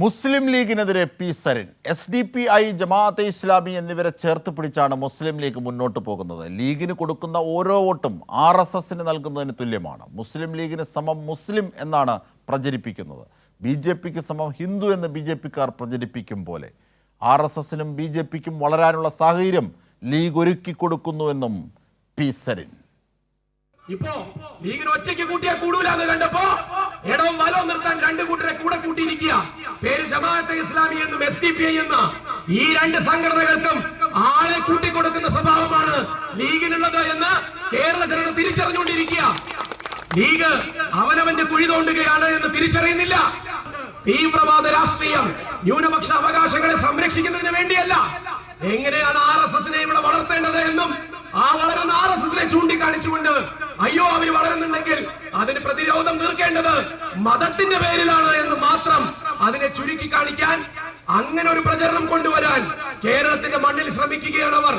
മുസ്ലിം ലീഗിനെതിരെ P Sarin SDPI Jamaat-e Islami എന്നിവരെ ചേർത്ത് പിടിച്ചാണ് മുസ്ലിം ലീഗ് മുന്നോട്ട് പോകുന്നത്. ലീഗിന് കൊടുക്കുന്ന ഓരോ വോട്ടും RSSന് നൽകുന്നതിന് തുല്യമാണ്. മുസ്ലിം ലീഗിന് സമം മുസ്ലിം എന്നാണ് പ്രചരിപ്പിക്കുന്നത്. BJPക്ക് സമം ഹിന്ദു എന്ന് BJPക്കാർ പ്രചരിപ്പിക്കും പോലെ RSSനും BJPക്കും വളരാനുള്ള സാഹചര്യം ലീഗ് ഒരുക്കി കൊടുക്കുന്നുവെന്നും പി സരിൻ. ഇപ്പോ ലീഗിന് ഒറ്റയ്ക്ക് കൂട്ടിയാൽ കൂടൂലെന്ന് കണ്ടപ്പോ ഇടവും വലവും നിർത്താൻ രണ്ട് കൂട്ടരെ കൂടെ കൂട്ടിയിരിക്കുക. പേര് ജമാഅത്തെ ഇസ്ലാമി എന്നും SDPI എന്ന ഈ രണ്ട് സംഘടനകൾക്കും ആളെ കൂട്ടിക്കൊടുക്കുന്ന സ്വഭാവമാണ് ലീഗിനുള്ളത് എന്ന് കേരള ജനത തിരിച്ചറിഞ്ഞുകൊണ്ടിരിക്കുക. ലീഗ് അവനവന്റെ കുഴി തോണ്ടുകയാണ് എന്ന് തിരിച്ചറിയുന്നില്ല. തീവ്രവാദ രാഷ്ട്രീയം ന്യൂനപക്ഷ അവകാശങ്ങളെ സംരക്ഷിക്കുന്നതിന് വേണ്ടിയല്ല, എങ്ങനെയാണ് RSSനെ ഇവിടെ വളർത്തേണ്ടത് എന്നും ആ വളരുന്ന RSSനെ ചൂണ്ടിക്കാണിച്ചുകൊണ്ട് അയ്യോ അവര് വളരുന്നുണ്ടെങ്കിൽ അതിന് പ്രതിരോധം തീർക്കേണ്ടത് മതത്തിന്റെ പേരിലാണ് എന്ന് മാത്രം അതിനെ ചുരുക്കി കാണിക്കാൻ, അങ്ങനെ ഒരു പ്രചരണം കൊണ്ടുവരാൻ കേരളത്തിന്റെ മണ്ണിൽ ശ്രമിക്കുകയാണ് അവർ.